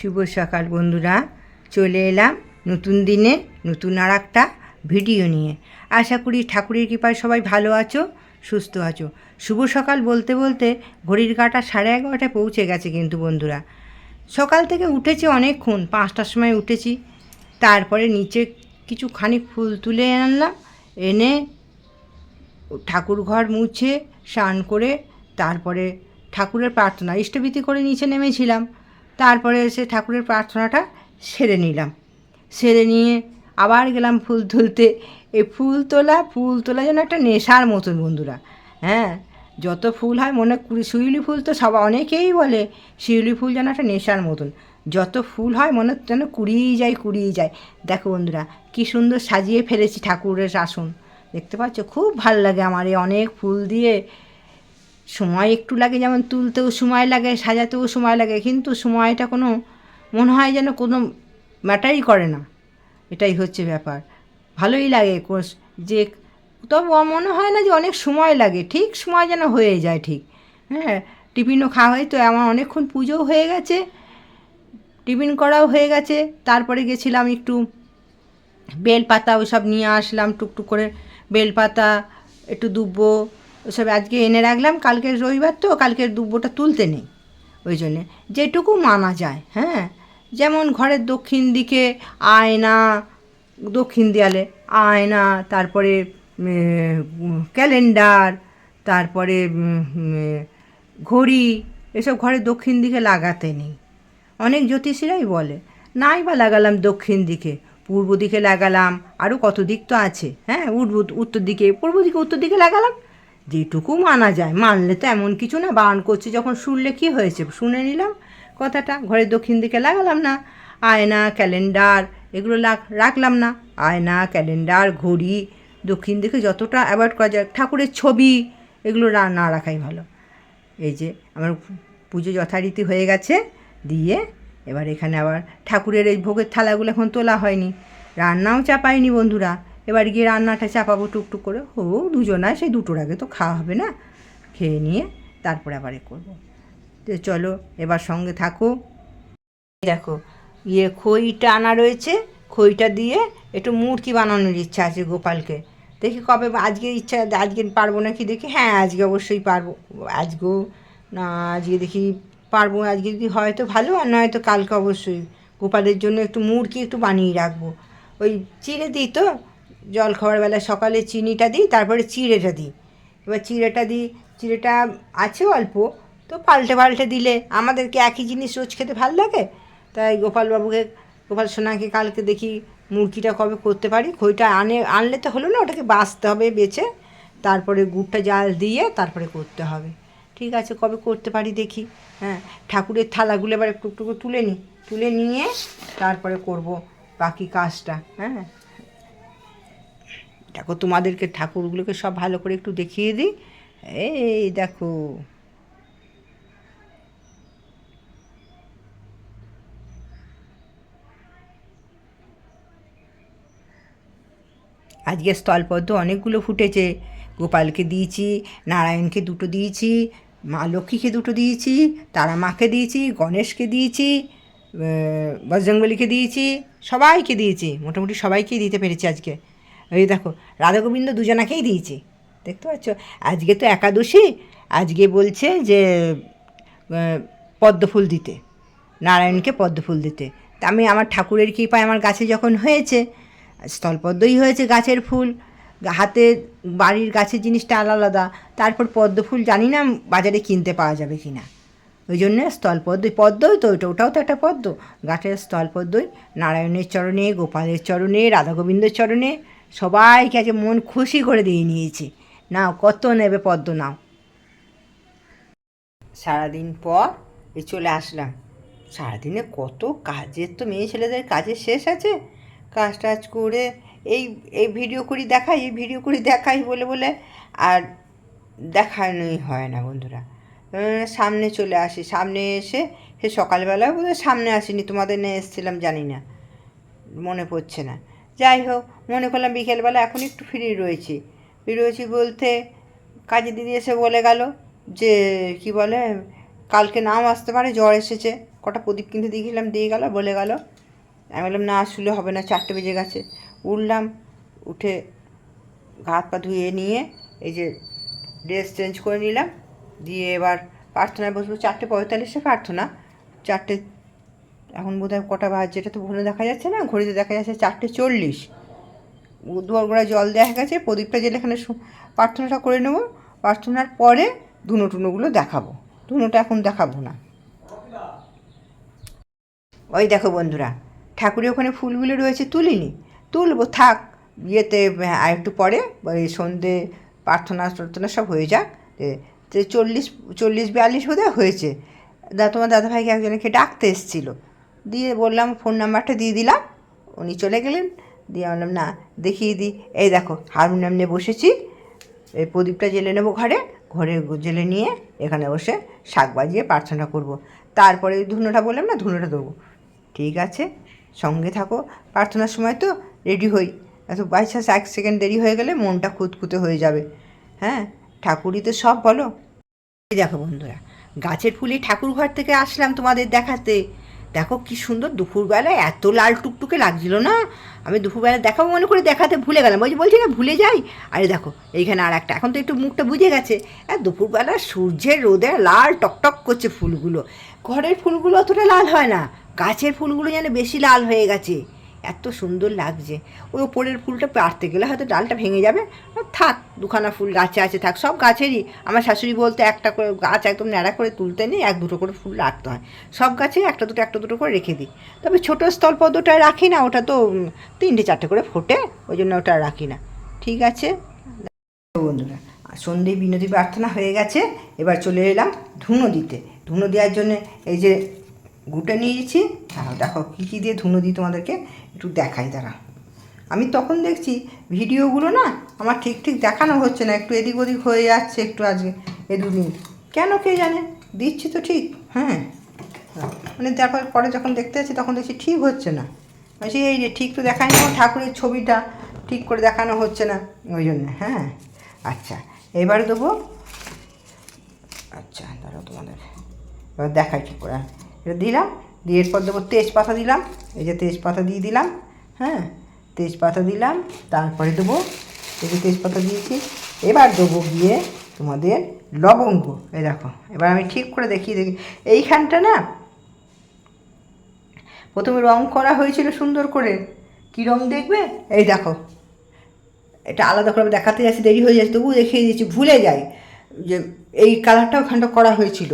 শুভ সকাল বন্ধুরা, চলে এলাম নতুন দিনে নতুন আর একটা ভিডিও নিয়ে। আশা করি ঠাকুরের কৃপায় সবাই ভালো আছো, সুস্থ আছো। শুভ সকাল বলতে বলতে ঘড়ির কাঁটা 11:30 পৌঁছে গেছে কিন্তু বন্ধুরা। সকাল থেকে উঠেছি অনেকক্ষণ, 5টার সময় উঠেছি। তারপরে নিচে কিছু খানিক ফুল তুলে আনলাম, এনে ঠাকুর ঘর মুছে স্নান করে তারপরে ঠাকুরের প্রার্থনা ইষ্টভীতি করে নিচে নেমেছিলাম। তারপরে এসে ঠাকুরের প্রার্থনাটা সেরে নিলাম, সেরে নিয়ে আবার গেলাম ফুল তুলতে। এই ফুল তোলা যেন একটা নেশার মতন বন্ধুরা। হ্যাঁ, যত ফুল হয় মনে শিউলি ফুল তো অনেকেই বলে শিউলি ফুল যেন একটা নেশার মতন। যত ফুল হয় মনে যেন কুড়িয়েই যায়। দেখো বন্ধুরা, কী সুন্দর সাজিয়ে ফেলেছি ঠাকুরের আসন, দেখতে পাচ্ছ? খুব ভালো লাগে আমার এই অনেক ফুল দিয়ে। সময় একটু লাগে, যেমন তুলতেও সময় লাগে, সাজাতেও সময় লাগে, কিন্তু সময়টা কোনো মনে হয় যেন কোনো ম্যাটারই করে না। এটাই হচ্ছে ব্যাপার। ভালোই লাগে যে, তবু মনে হয় না যে অনেক সময় লাগে, ঠিক সময় যেন হয়ে যায় ঠিক। হ্যাঁ, টিফিনও খাওয়া হয় তো, আমার অনেকক্ষণ পুজোও হয়ে গেছে, টিফিন করাও হয়ে গেছে। তারপরে গেছিলাম একটু বেলপাতা ওসব নিয়ে আসলাম, টুকটুক করে বেলপাতা, একটু দুব্বো ওসব আজকে এনে রাখলাম। কালকে রবিবার তো, কালকের দুব্বোটা তুলতে নেই, ওই জন্যে যেটুকু মানা যায়। হ্যাঁ, যেমন ঘরের দক্ষিণ দিকে আয়না, দক্ষিণ দেয়ালে আয়না, তারপরে ক্যালেন্ডার, তারপরে ঘড়ি, এসব ঘরের দক্ষিণ দিকে লাগাতে নেই। অনেক জ্যোতিষীরাই বলে, নাই বা লাগালাম দক্ষিণ দিকে, পূর্ব দিকে লাগালাম, আরও কত দিক তো আছে। হ্যাঁ, উত্তর দিকে, পূর্ব দিকে, উত্তর দিকে লাগালাম, যেটুকু মানা যায়। মানলে তো এমন কিছু না, বারণ করছে যখন শুনলে কী হয়েছে, শুনে নিলাম কথাটা। ঘরের দক্ষিণ দিকে লাগালাম না। আয়না, ক্যালেন্ডার এগুলো রাখলাম না। আয়না, ক্যালেন্ডার, ঘড়ি দক্ষিণ দিকে যতটা অ্যাভয়েড করা যায়। ঠাকুরের ছবি এগুলো না রাখাই ভালো। এই যে আমার পুজো যথারীতি হয়ে গেছে, দিয়ে এবার এখানে আবার ঠাকুরের এই ভোগের থালাগুলো এখন তোলা হয়নি, রান্নাও চাপাইনি বন্ধুরা। এবার গিয়ে রান্নাটা চাপাবো টুকটুক করে, দুজনায় সেই 2টোর আগে তো খাওয়া হবে না, খেয়ে নিয়ে তারপরে আবার করবো। তো চলো এবার সঙ্গে থাকো। দেখো খইটা আনা রয়েছে, খইটা দিয়ে একটু মূর্তি বানানোর ইচ্ছা আছে গোপালকে। দেখি কবে, আজকে ইচ্ছা, আজকে পারবো নাকি দেখি। হ্যাঁ, আজকে অবশ্যই পারবো। আজকেও না, আজকে দেখি পারবো। আজকে যদি হয় তো ভালো, আর নয় তো কালকে অবশ্যই গোপালের জন্য একটু মুড়কি একটু বানিয়ে রাখবো। ওই চিড়ে দিই তো, জল খাওয়ার বেলা সকালে চিনিটা দিই, তারপরে চিড়েটা দিই। এবার চিড়েটা আছে অল্প, তো পাল্টে দিলে আমাদেরকে একই জিনিস রোজ খেতে ভালো লাগে। তাই গোপাল সোনাকে কালকে দেখি মুরগিটা কবে করতে পারি। খইটা আনলে তো হলো না, ওটাকে বাছতে হবে, বেছে তারপরে গুড়টা জাল দিয়ে তারপরে করতে হবে। ঠিক আছে, কবে করতে পারি দেখি। হ্যাঁ, ঠাকুরের থালাগুলো এবার একটু একটু তুলে নিয়ে তারপরে করব বাকি কাজটা। হ্যাঁ, দেখো তোমাদেরকে ঠাকুরগুলোকে সব ভালো করে একটু দেখিয়ে দিই। এই দেখো, আজকে স্থলপদ্ম অনেকগুলো ফুটেছে। গোপালকে দিয়েছি, নারায়ণকে 2টো দিয়েছি, মা লক্ষ্মীকে 2টো দিয়েছি, তারা মাকে দিয়েছি, গণেশকে দিয়েছি, বজরংবলীকে দিয়েছি, সবাইকে দিয়েছি, মোটামুটি সবাইকেই দিতে পেরেছি আজকে। এই দেখো, রাধাগোবিন্দ দুজনাকেই দিয়েছি, দেখতে পাচ্ছ? আজকে তো একাদশী, আজকে বলছে যে পদ্মফুল দিতে, নারায়ণকে পদ্মফুল দিতে। তা আমি আমার ঠাকুরের কৃপায় আমার গাছে যখন হয়েছে, স্থলপদ্মই হয়েছে গাছের ফুল, হাতে বাড়ির গাছের জিনিসটা আলাদা। তারপর পদ্মফুল জানি না বাজারে কিনতে পাওয়া যাবে কি না, ওই জন্য পদ্মই তো ওটাও তো একটা পদ্ম। গাছের স্থলপদ্মই নারায়ণের চরণে, গোপালের চরণে, রাধাগোবিন্দের চরণে সবাইকে আজকে মন খুশি করে দিয়ে নিয়েছি। নাও, কত নেবে পদ্ম নাও। সারাদিন পর চলে আসলাম। সারাদিনে কত কাজের, তো মেয়ে ছেলেদের কাজের শেষ আছে? কাজ টাজ করে এই ভিডিও করি দেখাই বলে আর দেখানোই হয় না বন্ধুরা। সামনে চলে আসি, সামনে এসে সে সকালবেলাও বোধহয় সামনে আসিনি, তোমাদের নিয়ে এসেছিলাম জানি না, মনে পড়ছে না। যাই হোক, মনে করলাম বিকেলবেলা এখন একটু ফ্রি রয়েছি বলতে কাজের দিদি এসে বলে গেল যে কি বলে, কালকে নাও আসতে পারে, জ্বর এসেছে, কটা প্রদীপ কিনতে দিয়ে গেলাম, দিয়ে গেল, বলে গেল। আমি বললাম না শুলে হবে না, 4টে বেজে গেছে। উঠলাম, উঠে হাত পা ধুয়ে নিয়ে এই যে ড্রেস চেঞ্জ করে নিলাম, দিয়ে এবার প্রার্থনায় বসবো। 4:45 প্রার্থনা, 4টে এখন বোধহয় কটা বাজছে এটা তো ফোনে দেখা যাচ্ছে না, ঘড়িতে দেখা যাচ্ছে 4:40। দুয়ার গোড়ায় জল দেওয়া হয়ে গেছে, প্রদীপটা জেলে এখানে প্রার্থনাটা করে নেবো। প্রার্থনার পরে ধুনো টুনোগুলো দেখাবো, ধুনোটা এখন দেখাবো না। ওই দেখো বন্ধুরা, ঠাকুরের ওখানে ফুলগুলো রয়েছে, তুলিনি, তুলবো, থাক বিয়েতে আর একটু পরে ওই সন্ধে প্রার্থনা প্রার্থনা সব হয়ে যাক। 40-42 বোধহয় হয়েছে। তোমার দাদাভাইকে একজনকে ডাকতে এসেছিলো, দিয়ে বললাম ফোন নাম্বারটা দিয়ে দিলাম, উনি চলে গেলেন। দিয়ে বললাম না দেখিয়ে দিই, এই দেখো হারমোনিয়াম নিয়ে বসেছি, এই প্রদীপটা জেলে নেবো ঘরে, ঘরে জেলে নিয়ে এখানে বসে শাক বাজিয়ে প্রার্থনা করব। তারপরে ধুনোটা বললাম না, ধুনোটা দেবো। ঠিক আছে, সঙ্গে থাকো। প্রার্থনার সময় তো রেডি হই, এত বাই চান্স 1 সেকেন্ড দেরি হয়ে গেলে মনটা খুঁতখুঁতে হয়ে যাবে। হ্যাঁ, ঠাকুরই তো সব, বলো। এই দেখো বন্ধুরা, গাছের ফুলে ঠাকুর ঘর থেকে আসলাম তোমাদের দেখাতে। দেখো কি সুন্দর, দুপুরবেলায় এত লাল টুকটুকে লাগছিল না, আমি দুপুরবেলা দেখাবো মনে করে দেখাতে ভুলে গেলাম। ওই যে বলছি না ভুলে যাই। আরে দেখো এইখানে আর একটা, এখন তো একটু মুখটা বুঝে গেছে। আর দুপুরবেলা সূর্যের রোদে লাল টকটক করছে ফুলগুলো। ঘরের ফুলগুলো অতটা লাল হয় না, গাছের ফুলগুলো যেন বেশি লাল হয়ে গেছে, এত সুন্দর লাগছে। ওই ওপরের ফুলটা পাড়তে গেলে হয়তো ডালটা ভেঙে যাবে, থাক, দুখানা ফুল গাছে আছে, থাক। সব গাছেরই, আমার শাশুড়ি বলতে একটা করে গাছ একদম ন্যাড়া করে তুলতে নেই, 1-2টো করে ফুল রাখতে হয়। সব গাছে একটা দুটো করে রেখে দিই। তবে ছোটো স্থলপদ্মটা রাখি না, ওটা তো 3-4টে করে ফোটে, ওই জন্য ওটা রাখি না। ঠিক আছে বন্ধুরা, সন্ধে বিনতি প্রার্থনা হয়ে গেছে, এবার চলে এলাম ধুনো দিতে। ধুনো দেওয়ার জন্যে এই যে গুটে নিয়েছি। দেখো কী কী দিয়ে ধুনো দিই তোমাদেরকে একটু দেখাই, দাঁড়া। আমি তখন দেখছি ভিডিওগুলো না আমার ঠিক দেখানো হচ্ছে না, একটু এদিক ওদিক হয়ে যাচ্ছে, একটু আজকে দুদিন কেন কে জানে। দিচ্ছি তো ঠিক, হ্যাঁ, মানে তারপর পরে যখন দেখতে যাচ্ছি তখন দেখছি ঠিক হচ্ছে না। বলছি এই যে ঠিক তো দেখাই না, ঠাকুরের ছবিটা ঠিক করে দেখানো হচ্ছে না, ওই জন্য। হ্যাঁ, আচ্ছা এবার দেবো। আচ্ছা দাঁড়াও, তোমাদের এবার দেখাই ঠিক করে। এটা দিলাম, দিয়ে এরপর দেবো তেজপাতা দিলাম, এই যে তেজপাতা দিয়ে দিলাম। হ্যাঁ, তেজপাতা দিলাম, তারপরে দেবো, এই যে তেজপাতা দিয়েছি। এবার দেবো গিয়ে তোমাদের লবঙ্গ। এই দেখো, এবার আমি ঠিক করে দেখি এইখানটা না প্রথমে রং করা হয়েছিল সুন্দর করে, কী রং দেখবে, এই দেখো, এটা আলাদা করে দেখাতে যাচ্ছি, দেরি হয়ে যাচ্ছে, তবুও দেখিয়ে দিচ্ছি, ভুলে যাই যে এই কালারটা ওখানটা করা হয়েছিল।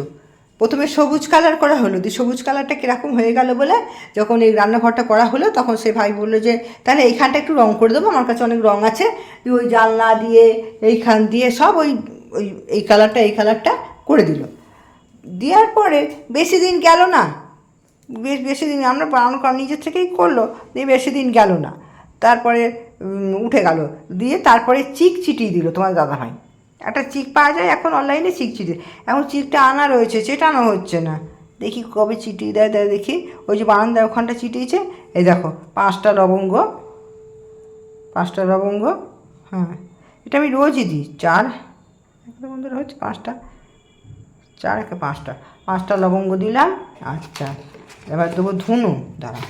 প্রথমে সবুজ কালার করা হলো, দিয়ে সবুজ কালারটা কীরকম হয়ে গেল বলে যখন এই রান্নাঘরটা করা হলো তখন সে ভাই বললো যে তাহলে এইখানটা একটু রং করে দেবো, আমার কাছে অনেক রং আছে। দিয়ে ওই জানলা দিয়ে এইখান দিয়ে সব ওই ওই এই কালারটা করে দিল। দেওয়ার পরে বেশি দিন গেল না, বেশি দিন আমরা বানানো নিজের থেকেই করলো, দিয়ে বেশি দিন গেল না, তারপরে উঠে গেল। দিয়ে তারপরে চিক চিটিয়ে দিল তোমার দাদাভাই। একটা চিক পাওয়া যায় এখন অনলাইনে, চিক চিটিয়ে, এখন চিকটা আনা রয়েছে, চেটানো হচ্ছে না, দেখি কবে চিটিয়ে দেয় দেখি। ওই যে বারান্দার ওখানটা চিটিয়েছে, এই দেখো 5টা লবঙ্গ, 5টা লবঙ্গ। হ্যাঁ, এটা আমি রোজই দিই, 4 বন্ধুরা হচ্ছে 5টা, 4 একে 5টা লবঙ্গ দিলাম। আচ্ছা এবার দেবো ধুনো, দাঁড়া,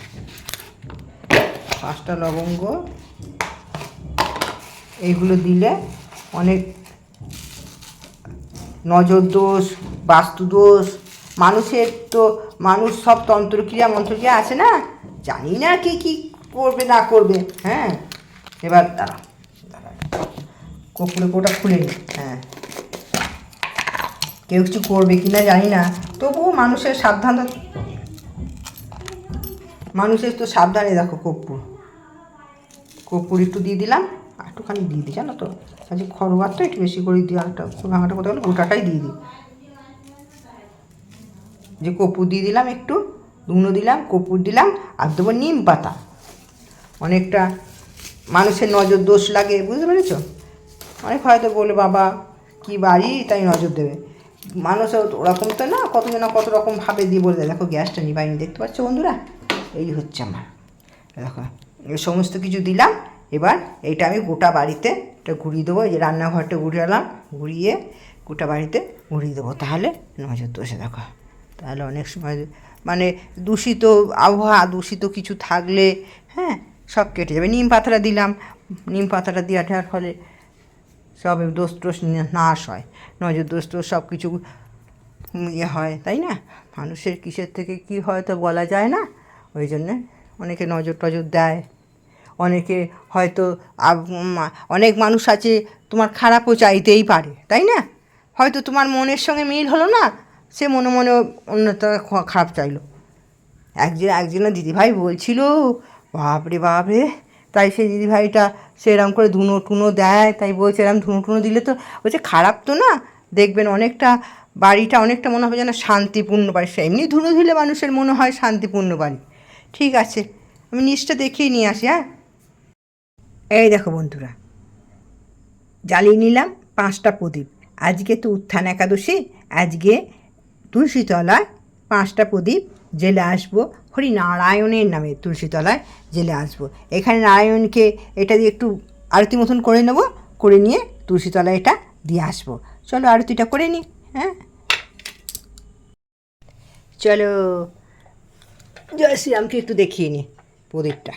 5টা লবঙ্গ, এইগুলো দিলে অনেক নজর দোষ, বাস্তু দোষ, মানুষের তো মানুষ সব তন্ত্রক্রিয়া মন্ত্রক্রিয়া আছে না, জানি না কি কি করবে না করবে। হ্যাঁ, এবার দাঁড়া, কপুরে কোটা খুলে নি। হ্যাঁ, কেউ কিছু করবে কি না জানি না, তবুও মানুষের সাবধানে দেখো। কর্পূর একটু দিয়ে দিলাম, একটুখানি দিয়ে দিই, জানো তো আজকে খরবারটা একটু বেশি করে দিই, আরেকটা ভাঙাটা কোথাও গেলে গোটাটাই দিয়ে দিই। যে কর্পূর দিয়ে দিলাম, একটু ধুনো দিলাম, কর্পূর দিলাম, আর দেবো নিম পাতা। অনেকটা মানুষের নজর দোষ লাগে, বুঝতে পেরেছ? অনেক হয়তো বলে বাবা কি বাড়ি তাই নজর দেবে, মানুষ ওরকম তো না, কত রকমভাবে দিয়ে বলে দেয়। দেখো গ্যাসটা নিবাইনি, দেখতে পাচ্ছ বন্ধুরা, এই হচ্ছে আমার। দেখো এই সমস্ত কিছু দিলাম। এবার এইটা আমি গোটা বাড়িতে এটা ঘুরিয়ে দেবো, এই যে রান্নাঘরটা ঘুরিয়ে গোটা বাড়িতে ঘুরিয়ে দেবো, তাহলে নজর দোষে দেখো, তাহলে অনেক সময় মানে দূষিত আবহাওয়া, দূষিত কিছু থাকলে হ্যাঁ সব কেটে যাবে। নিম পাতাটা দিলাম, নিম পাতাটা দেওয়ার ফলে সব দোষ টোষ নাশ হয়, নজর দোষ টোষ সব কিছু ইয়ে হয়, তাই না? মানুষের কিসের থেকে কী হয় তো বলা যায় না, ওই জন্যে অনেকে নজর টজর দেয়। অনেকে হয়তো অনেক মানুষ আছে তোমার খারাপও চাইতেই পারে, তাই না? হয়তো তোমার মনের সঙ্গে মিল হলো না, সে মনে মনে অন্যটা খারাপ চাইলো। একজনের দিদিভাই বলছিল, বাপরে বাপরে, তাই সেই দিদিভাইটা সেরকম করে ধুনো টুনো দেয়, তাই বলছে এরকম ধুনো টুনো দিলে তো বলছে খারাপ তো না, দেখবেন অনেকটা বাড়িটা অনেকটা মনে হবে যেন শান্তিপূর্ণ বাড়ি। এমনি ধুনো দিলে মানুষের মনে হয় শান্তিপূর্ণ বাড়ি। ঠিক আছে, আমি নিচটা দেখিয়ে নিয়ে আসি। হ্যাঁ, এই দেখো বন্ধুরা, জ্বালিয়ে নিলাম 5টা প্রদীপ। আজকে তো উত্থান একাদশী, আজকে তুলসীতলায় 5টা প্রদীপ জেলে আসবো, হরিনারায়ণের নামে তুলসীতলায় জেলে আসবো। এখানে নারায়ণকে এটা দিয়ে একটু আরতি মতন করে নেব, করে নিয়ে তুলসীতলায় এটা দিয়ে আসবো। চলো আরতিটা করে নিই। হ্যাঁ চলো, জয় শ্রীরামকে একটু দেখিয়ে নিই প্রদীপটা,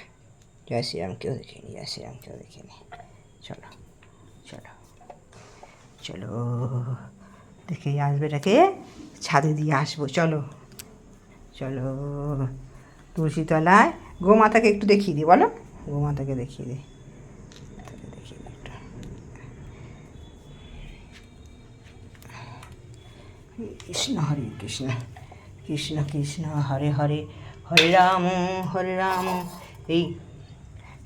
জয় শ্রীরামকেও দেখিয়ে নিই, জয় শ্রীরামকেও দেখিয়ে নিই। চলো চলো চলো, দেখে আসবে, এটাকে ছাদে দিয়ে আসবো। চলো চলো, তুলসীতলায় গোমাতাকে একটু দেখিয়ে দিই, বলো গোমাতাকে দেখিয়ে দিই, দেখিয়ে দিই একটু। কৃষ্ণ হরে কৃষ্ণ, কৃষ্ণ কৃষ্ণ হরে হরে, হরে রাম। এই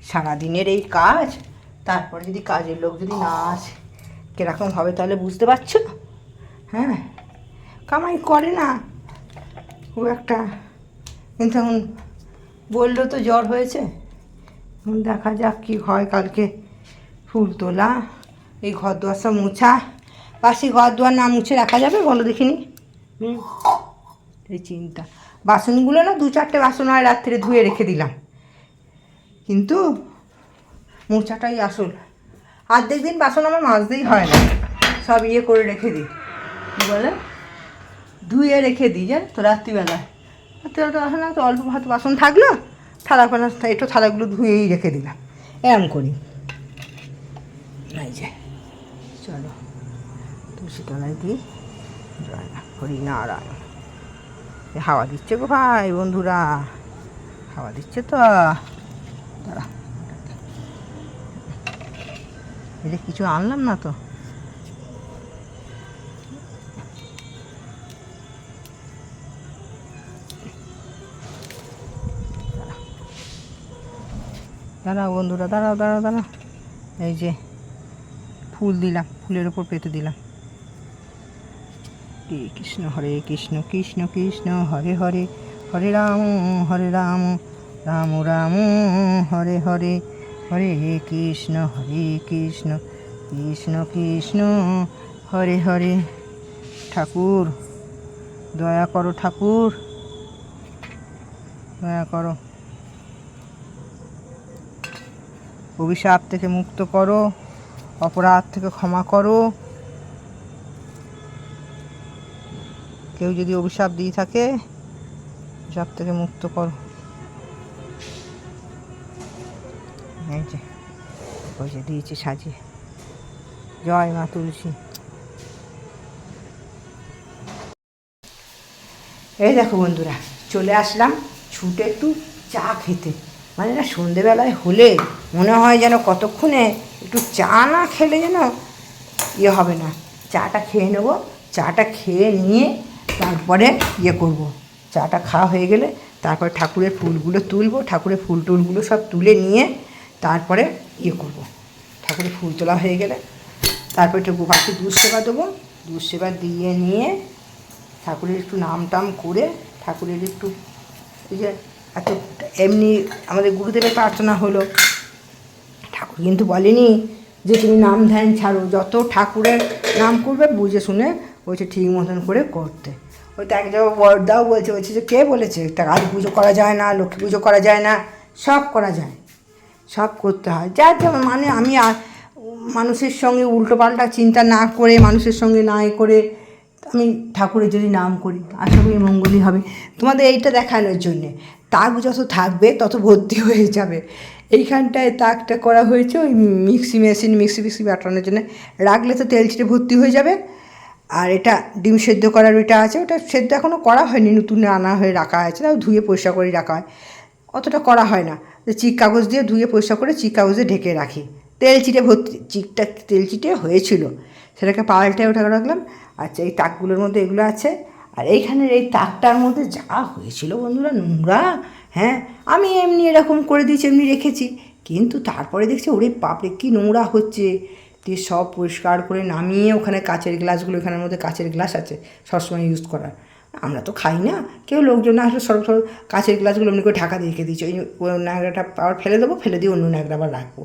সারাদিনের এই কাজ, তারপর যদি কাজের লোক যদি না আসে কীরকম হবে তাহলে বুঝতে পারছো? হ্যাঁ, কামাই করে না খুব একটা, কিন্তু এখন বললো তো জ্বর হয়েছে, দেখা যাক কী হয়। কালকে ফুল তোলা, এই ঘর দুয়ার সব মুছা, বাসি ঘর দুয়ার না মুছে রাখা যাবে বলো দেখিনি? এই চিন্তা। বাসনগুলো না 2-4টে বাসন হয় রাত্রে ধুয়ে রেখে দিলাম, কিন্তু মোছাটাই আসল। অর্ধেক দিন বাসন আমার মাজতেই হয় না, সব ইয়ে করে রেখে দিই, কী বলে, ধুয়ে রেখে দিই, জান তো রাত্রিবেলায়। রাত্রিবেলা আসলে তো অল্প হয়তো বাসন থাকলো, থালা ফালা একটু থালাগুলো ধুয়েই রেখে দিলাম, এরম করি। এই যে চলো তুলসীতলায় দিই, জয় হরিনারায়ণ। হাওয়া দিচ্ছে গো ভাই বন্ধুরা, হাওয়া দিচ্ছে তো, দাঁড়া এই যে কিছু আনলাম না তো, দাঁড়াও বন্ধুরা, দাঁড়াও দাঁড়াও দাঁড়াও, এই যে ফুল দিলাম, ফুলের ওপর পেতে দিলাম। কৃষ্ণ হরে কৃষ্ণ, কৃষ্ণ কৃষ্ণ হরে হরে, হরে রাম রাম রাম হরে হরে, হরে কৃষ্ণ কৃষ্ণ কৃষ্ণ হরে হরে। ঠাকুর দয়া করো, ঠাকুর দয়া করো, অভিশাপ থেকে মুক্ত করো, অপরাধ থেকে ক্ষমা করো। কেউ যদি অভিশাপ দিয়ে থাকে, অভিশাপ থেকে মুক্ত করো। এই যে ওই যে দিয়েছি সাজিয়ে, জয় মা তুলসী। এই দেখো বন্ধুরা, চলে আসলাম ছুটে একটু চা খেতে। মানে না সন্ধেবেলায় হলে মনে হয় যেন কতক্ষণে একটু চা না খেলে যেন ইয়ে হবে না। চাটা খেয়ে নেবো, চাটা খেয়ে নিয়ে তারপরে ইয়ে করব। চাটা খাওয়া হয়ে গেলে তারপরে ঠাকুরের ফুলগুলো তুলবো, ঠাকুরের ফুল টুলগুলো সব তুলে নিয়ে তারপরে ইয়ে করব। ঠাকুরের ফুল তোলা হয়ে গেলে তারপরে একটু গোপালকে দুধ সেবা দেবো, দুধ সেবা দিয়ে নিয়ে ঠাকুরের একটু নাম টাম করে, ঠাকুরের একটু এই যে এত এমনি আমাদের গুরুদেবের প্রার্থনা হলো, ঠাকুর কিন্তু বলেনি যে তুমি নাম ধ্যান ছাড়ো, যত ঠাকুরের নাম করবে বুঝে শুনে বলছে ঠিক মতন করে করতে। ওই তো এক জায়গায় বড়দাও বলছে যে কে বলেছে তা কালী পুজো করা যায় না, লক্ষ্মী পুজো করা যায় না, সব করা যায়, সব করতে হয়। যার যেমন মানে আমি মানুষের সঙ্গে উল্টোপাল্টা চিন্তা না করে, মানুষের সঙ্গে না করে আমি ঠাকুরের যদি নাম করি আশা করি মঙ্গলই হবে। তোমাদের এইটা দেখানোর জন্যে তাক যত থাকবে তত ভর্তি হয়ে যাবে। এইখানটায় তাকটা করা হয়েছে ওই মিক্সি বাটানোর জন্য, রাখলে তো তেল ছিটে ভর্তি হয়ে যাবে। আর এটা ডিম সেদ্ধ করার ওইটা আছে, ওটা সেদ্ধ এখনও করা হয়নি, নতুন আনা হয়ে রাখা আছে, তাও ধুয়ে পরিষ্কার করে রাখা হয়, অতটা করা হয় না। চিক কাগজ দিয়ে ধুয়ে পরিষ্কার করে চিক কাগজে ঢেকে রাখি, তেল চিটে ভর্তি, চিকটা তেল চিটে হয়েছিল, সেটাকে পাল্টে ওঠা রাখলাম। আচ্ছা, এই তাকগুলোর মধ্যে এগুলো আছে। আর এইখানের এই তাকটার মধ্যে যা হয়েছিল বন্ধুরা, নোংরা। হ্যাঁ, আমি এমনি এরকম করে দিয়েছি, এমনি রেখেছি, কিন্তু তারপরে দেখছি ওরে বাপরে কী নোংরা হচ্ছে। দিয়ে সব পরিষ্কার করে নামিয়ে ওখানে কাচের গ্লাসগুলো, এখানের মধ্যে কাচের গ্লাস আছে সবসময় ইউজ করার, আমরা তো খাই না, কেউ লোকজন না আসলে সব কাচের গ্লাসগুলো এমনি করে ঢাকা দিয়ে রেখে দিয়েছি। ওই ন্যাকড়াটা আবার ফেলে দেবো, ফেলে দিয়ে অন্য ন্যাকড়া আবার রাখবো,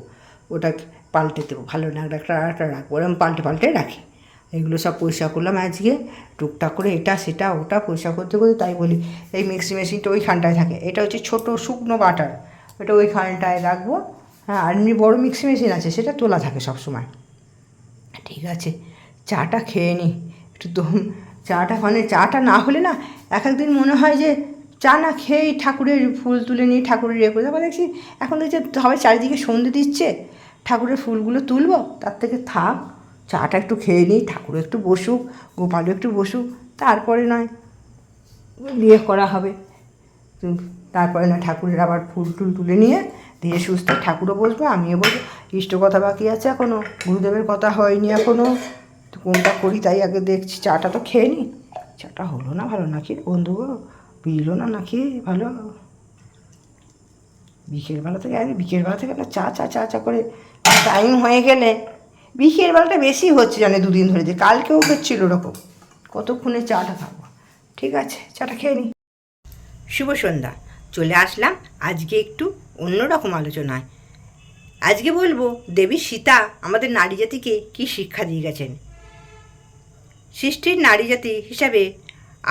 ওটা পাল্টে দেবো, ভালো ন্যাকড়াটা আর একটা রাখবো, এরকম পাল্টে রাখি। এগুলো সব পরিষ্কার করলাম আজকে টুকটাক করে, এটা সেটা ওটা পরিষ্কার করতে করতে। তাই বলি এই মিক্সি মেশিনটা ওইখানটায় থাকে, এটা হচ্ছে ছোটো শুকনো বাটার, এটা ওইখানটায় রাখবো। হ্যাঁ, আর এমনি বড়ো মিক্সি মেশিন আছে, সেটা তোলা থাকে সব সময়। ঠিক আছে, চাটা খেয়ে নিই একটু। চাটা মানে চাটা না হলে না এক একদিন মনে হয় যে চা না খেয়েই ঠাকুরের ফুল তুলে নিই, ঠাকুরের ইয়ে করে। তারপর দেখছি এখন দেখছি সবাই চারিদিকে সন্ধে দিচ্ছে, ঠাকুরের ফুলগুলো তুলবো, তার থেকে থাক, চাটা একটু খেয়ে নিই, ঠাকুরও একটু বসুক, গোপালও একটু বসুক, তারপরে নয় বিয়ে করা হবে। তারপরে না ঠাকুরের আবার ফুল টুল তুলে নিয়ে ধীরে সুস্থে ঠাকুরও বসবে, আমিও বসবো। ইষ্ট কথা বাকি আছে এখনও, গুরুদেবের কথা হয়নি এখনও, তো কোনটা করি তাই আগে দেখছি। চাটা তো খেয়ে নিই, চাটা হলো না ভালো নাকি বন্ধু গো, পিলো না নাকি ভালো। বিকেলবেলা থেকে না চা চা চা চা করে টাইম হয়ে গেলে, বিকেলবেলাটা বেশি হচ্ছে জানে দুদিন ধরে, যে কালকেও হচ্ছিল ওরকম, কতক্ষণে চাটা খাবো। ঠিক আছে, চাটা খেয়ে নিই। শুভ সন্ধ্যা, চলে আসলাম আজকে একটু অন্যরকম আলোচনায়। আজকে বলবো দেবী সীতা আমাদের নারী জাতিকে কী শিক্ষা দিয়ে গেছেন। সৃষ্টির নারী জাতি হিসাবে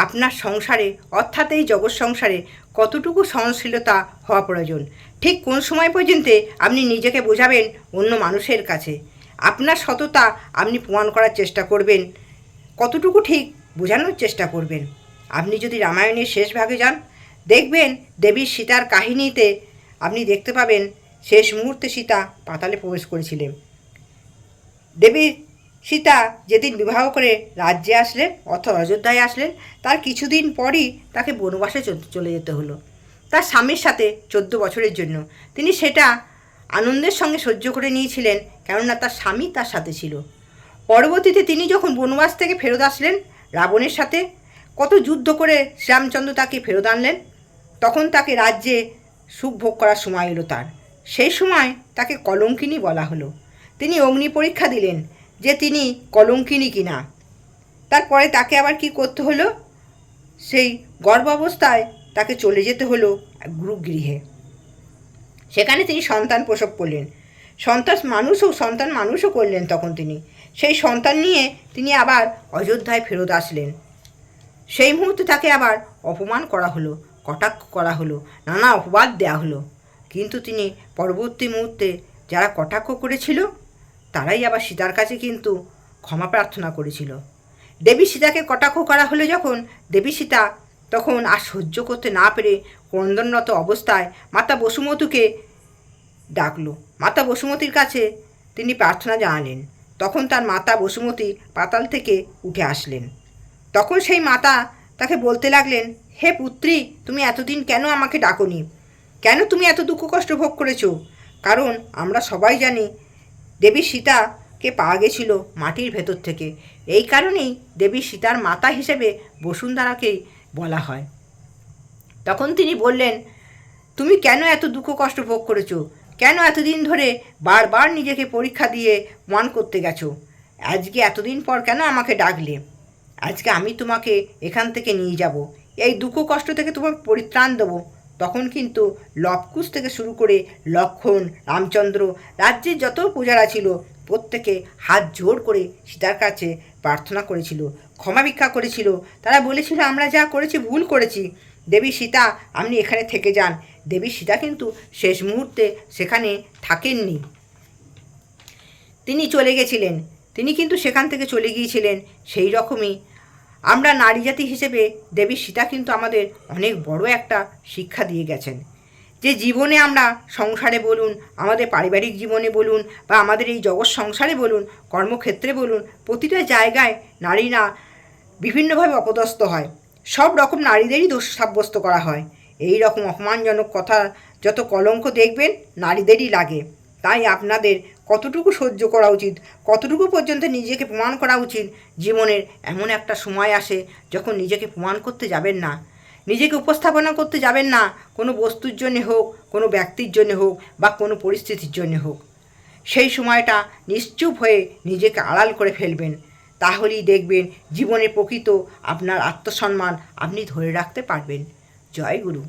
আপনার সংসারে, অর্থাৎ এই জগৎ সংসারে কতটুকু সহনশীলতা হওয়া প্রয়োজন, ঠিক কোন সময় পর্যন্ত আপনি নিজেকে বোঝাবেন অন্য মানুষের কাছে, আপনার সততা আপনি প্রমাণ করার চেষ্টা করবেন, কতটুকু ঠিক বোঝানোর চেষ্টা করবেন। আপনি যদি রামায়ণের শেষ ভাগে যান, দেখবেন দেবী সীতার কাহিনীতে আপনি দেখতে পাবেন শেষ মুহূর্তে সীতা পাতালে প্রবেশ করেছিলেন। দেবী সীতা যেদিন বিবাহ করে রাজ্যে আসলেন, অর্থাৎ অযোধ্যায় আসলেন, তার কিছুদিন পরই তাকে বনবাসে চলে যেতে হলো তার স্বামীর সাথে 14 বছরের জন্য। তিনি সেটা আনন্দের সঙ্গে সহ্য করে নিয়েছিলেন, কেননা তার স্বামী তার সাথে ছিল। পরবর্তীতে তিনি যখন বনবাস থেকে ফেরত আসলেন রাবণের সাথে, কত যুদ্ধ করে শ্রীরামচন্দ্র তাকে ফেরত আনলেন, তখন তাকে রাজ্যে সুখ ভোগ করার সময় এলো তার। সেই সময় তাকে কলঙ্কিনী বলা হলো। তিনি অগ্নি পরীক্ষা দিলেন যে তিনি কলঙ্কিনী কিনা। তারপরে তাকে আবার কি করতে হলো, সেই গর্ভাবস্থায় তাকে চলে যেতে হলো গুরুগৃহে। সেখানে তিনি সন্তান প্রসব করলেন, সন্তান মানুষও করলেন। তখন তিনি সেই সন্তান নিয়ে তিনি আবার অযোধ্যায় ফেরত আসলেন। সেই মুহূর্তে তাকে আবার অপমান করা হলো, কটাক্ষ করা হলো, নানা অপবাদ দেওয়া হলো। কিন্তু তিনি পরবর্তী মুহূর্তে যারা কটাক্ষ করেছিল তারাই আবার সীতার কাছে কিন্তু ক্ষমা প্রার্থনা করেছিল। দেবী সীতাকে কটাক্ষ করা হলে যখন, দেবী সীতা তখন আর সহ্য করতে না পেরে ক্রন্দনরত অবস্থায় মাতা বসুমতীকে ডাকলো। মাতা বসুমতীর কাছে তিনি প্রার্থনা জানালেন। তখন তার মাতা বসুমতী পাতাল থেকে উঠে আসলেন। তখন সেই মাতা তাকে বলতে লাগলেন, হে পুত্রী, তুমি এতদিন কেন আমাকে ডাকোনি? কেন তুমি এত দুঃখ কষ্ট ভোগ করেছো? কারণ আমরা সবাই জানি দেবী সীতাকে পাওয়া গেছিল মাটির ভেতর থেকে। এই কারণেই দেবী সীতার মাতা হিসেবে বসুন্ধরাকেই বলা হয়। তখন তিনি বললেন, তুমি কেন এত দুঃখ কষ্ট ভোগ করেছো? কেন এতদিন ধরে বারবার নিজেকে পরীক্ষা দিয়ে মান করতে গেছো? আজকে এতদিন পর কেন আমাকে ডাকলে? আজকে আমি তোমাকে এখান থেকে নিয়ে যাব, এই দুঃখ কষ্ট থেকে তোমার পরিত্রাণ দেবো। তখন কিন্তু লবকুশ থেকে শুরু করে লক্ষ্মণ, রামচন্দ্র, রাজ্যের যত প্রজারা ছিল প্রত্যেকে হাত জোড় করে সীতার কাছে প্রার্থনা করেছিল, ক্ষমা ভিক্ষা করেছিল। তারা বলেছিল, আমরা যা করেছি ভুল করেছি, দেবী সীতা আপনি এখানে থেকে যান। দেবী সীতা কিন্তু শেষ মুহূর্তে সেখানে থাকেননি, তিনি চলে গেছিলেন। তিনি কিন্তু সেখান থেকে চলে গিয়েছিলেন। সেই রকমই আমরা নারী জাতি হিসেবে দেবী সীতা কিন্তু আমাদের অনেক বড় একটা শিক্ষা দিয়ে গেছেন, যে জীবনে আমরা সংসারে বলুন, আমাদের পারিবারিক জীবনে বলুন, বা আমাদের এই জগৎ সংসারে বলুন, কর্মক্ষেত্রে বলুন, প্রতিটা জায়গায় নারীরা বিভিন্নভাবে অপদস্থ হয়। সব রকম নারীদেরই দোষ সাব্যস্ত করা হয়। এই রকম অপমানজনক কথা, যত কলঙ্ক দেখবেন নারীদেরই লাগে। তাই আপনাদের কতটুকু সহ্য করা উচিত, কতটুকু পর্যন্ত নিজেকে প্রমাণ করা উচিত। জীবনের এমন একটা সময় আসে যখন নিজেকে প্রমাণ করতে যাবেন না, নিজেকে উপস্থাপনা করতে যাবেন না, কোনো বস্তুর জন্যে হোক, কোনো ব্যক্তির জন্যে হোক, বা কোনো পরিস্থিতির জন্যে হোক। সেই সময়টা নিশ্চুপ হয়ে নিজেকে আড়াল করে ফেলবেন। তাহলেই দেখবেন জীবনের প্রকৃত আপনার আত্মসম্মান আপনি ধরে রাখতে পারবেন। জয় গুরু।